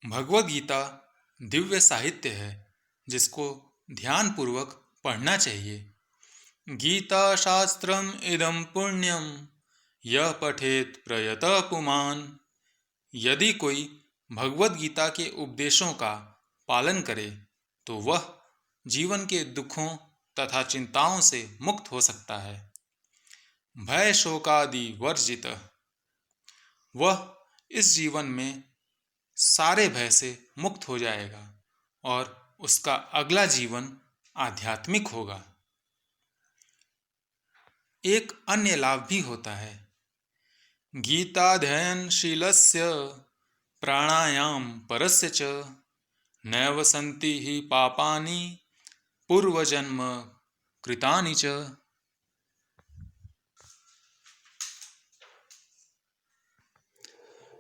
भगवद गीता दिव्य साहित्य है जिसको ध्यानपूर्वक पढ़ना चाहिए। गीता शास्त्रम इदं पुण्यम यह पठेत प्रयतः पुमान। यदि कोई भगवद गीता के उपदेशों का पालन करे तो वह जीवन के दुखों तथा चिंताओं से मुक्त हो सकता है। भय शोकादि वर्जित, वह इस जीवन में सारे भय से मुक्त हो जाएगा और उसका अगला जीवन आध्यात्मिक होगा। एक अन्य लाभ भी होता है। गीताध्ययनशीलस्य प्राणायाम परस्य च नैव सन्ति हि पापानि पूर्वजन्म कृतानि च।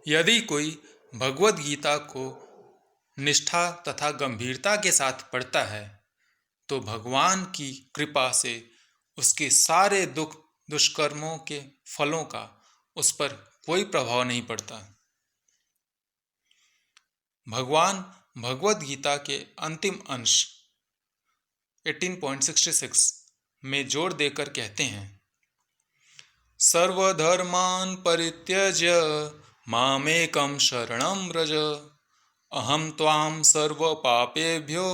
यदि कोई भगवद गीता को निष्ठा तथा गंभीरता के साथ पढ़ता है तो भगवान की कृपा से उसके सारे दुख दुष्कर्मों के फलों का उस पर कोई प्रभाव नहीं पड़ता। भगवान भगवद गीता के अंतिम अंश 18.66 में जोर देकर कहते हैं, सर्वधर्मान् परित्यज्य मामेकं शरणं व्रज अहं त्वां सर्वपापेभ्यो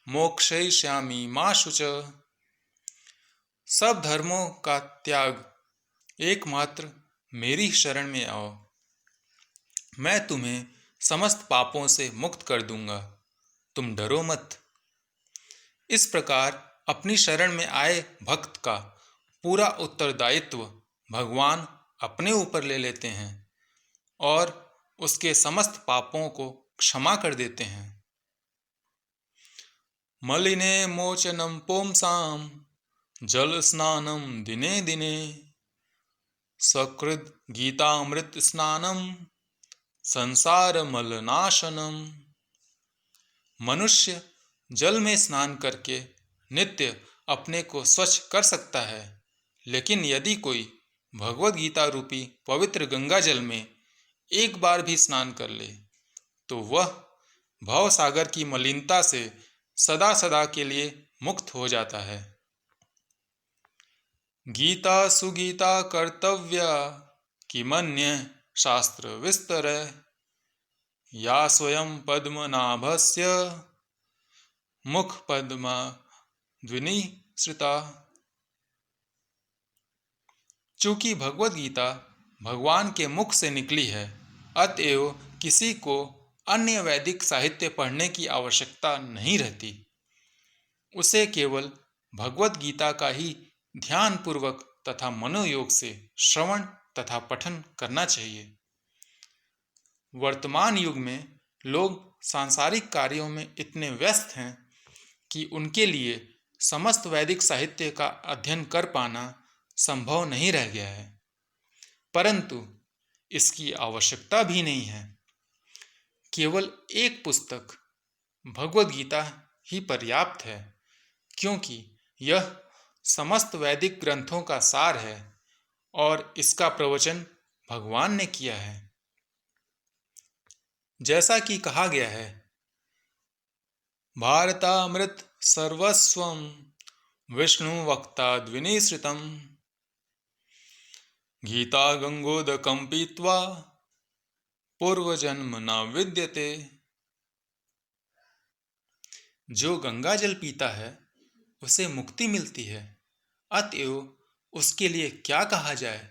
मोक्षयिष्यामि मा शुच। सब धर्मों का त्याग एकमात्र मेरी शरण में आओ, मैं तुम्हें समस्त पापों से मुक्त कर दूंगा, तुम डरो मत। इस प्रकार अपनी शरण में आए भक्त का पूरा उत्तरदायित्व भगवान अपने ऊपर ले लेते हैं और उसके समस्त पापों को क्षमा कर देते हैं। मलिने मोचनम पुंसाम जल स्नानम दिने दिने सकृद गीतामृत स्नानम संसार मलनाशनम। मनुष्य जल में स्नान करके नित्य अपने को स्वच्छ कर सकता है, लेकिन यदि कोई भगवद गीता रूपी पवित्र गंगा जल में एक बार भी स्नान कर ले तो वह भव सागर की मलिनता से सदा सदा के लिए मुक्त हो जाता है। गीता सुगीता कर्तव्या किमन्य शास्त्र विस्तर या स्वयं पद्मनाभस्य मुख पद्मा द्विनिसृता। चूंकि भगवद गीता भगवान के मुख से निकली है, अतएव किसी को अन्य वैदिक साहित्य पढ़ने की आवश्यकता नहीं रहती। उसे केवल भगवद गीता का ही ध्यानपूर्वक तथा मनोयोग से श्रवण तथा पठन करना चाहिए। वर्तमान युग में लोग सांसारिक कार्यों में इतने व्यस्त हैं कि उनके लिए समस्त वैदिक साहित्य का अध्ययन कर पाना संभव नहीं रह गया है, परंतु इसकी आवश्यकता भी नहीं है। केवल एक पुस्तक भगवद गीता ही पर्याप्त है, क्योंकि यह समस्त वैदिक ग्रंथों का सार है और इसका प्रवचन भगवान ने किया है। जैसा कि कहा गया है, भारतामृत सर्वस्वं विष्णु वक्ता द्विनिसृतम गीता गंगोदकं पीत्वा पूर्वजन्म न विद्यते। जो गंगा जल पीता है उसे मुक्ति मिलती है, अतएव उसके लिए क्या कहा जाए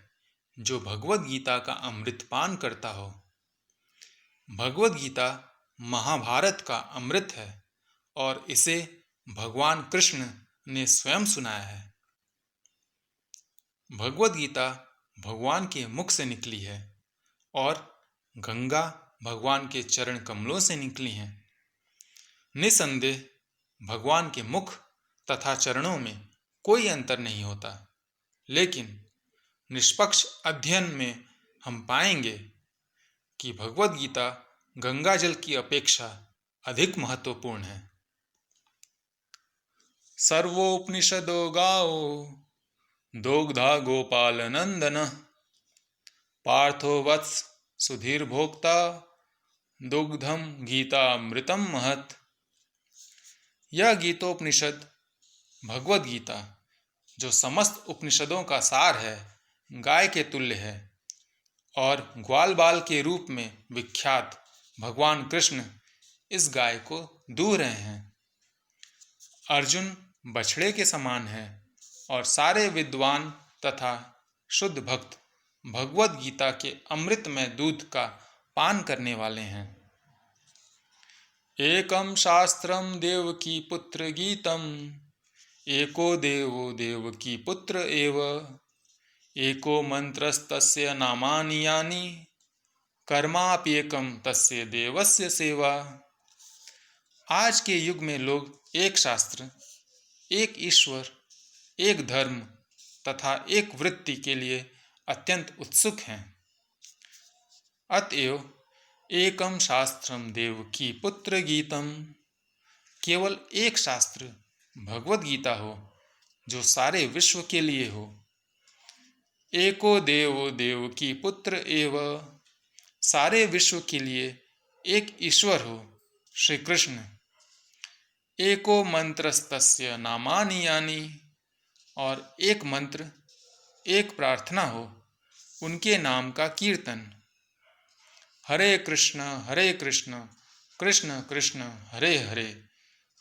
जो भगवद गीता का अमृतपान करता हो। भगवद गीता महाभारत का अमृत है और इसे भगवान कृष्ण ने स्वयं सुनाया है। भगवद गीता भगवान के मुख से निकली है और गंगा भगवान के चरण कमलों से निकली हैं। निसंदेह भगवान के मुख तथा चरणों में कोई अंतर नहीं होता, लेकिन निष्पक्ष अध्ययन में हम पाएंगे कि भगवद गीता गंगा जल की अपेक्षा अधिक महत्वपूर्ण है। सर्वोपनिषदो गाओ दोग्धा गोपाल नंदन पार्थो वत्स सुधीर भोक्ता दुग्धम गीतामृतम महत्। यह गीतोपनिषद भगवद गीता, जो समस्त उपनिषदों का सार है, गाय के तुल्य है और ग्वाल बाल के रूप में विख्यात भगवान कृष्ण इस गाय को दूह रहे हैं। अर्जुन बछड़े के समान है और सारे विद्वान तथा शुद्ध भक्त भगवद गीता के अमृतमय दूध का पान करने वाले हैं। एकम शास्त्रम देवकी पुत्र गीतम, एको देवो देवकी पुत्र एव, एको मंत्रस्तस्य नामानि यानि, कर्माप्येकम तस्य देवस्य सेवा। आज के युग में लोग एक शास्त्र, एक ईश्वर, एक धर्म तथा एक वृत्ति के लिए अत्यंत उत्सुक हैं। अतएव एकम शास्त्रम देवकी पुत्र गीतम, केवल एक शास्त्र भगवद गीता हो जो सारे विश्व के लिए हो। एको देवो देवकी पुत्र एव, सारे विश्व के लिए एक ईश्वर हो श्री कृष्ण। एको मंत्रस्तस्य नामानि यानि, और एक मंत्र, एक प्रार्थना हो उनके नाम का कीर्तन। हरे कृष्ण कृष्ण कृष्ण हरे हरे,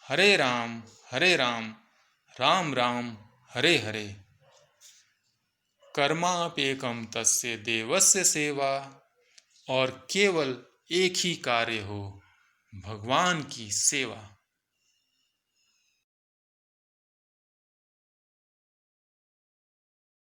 हरे राम राम राम हरे हरे। कर्माप्येकम तस्य देवस्य सेवा, और केवल एक ही कार्य हो, भगवान की सेवा।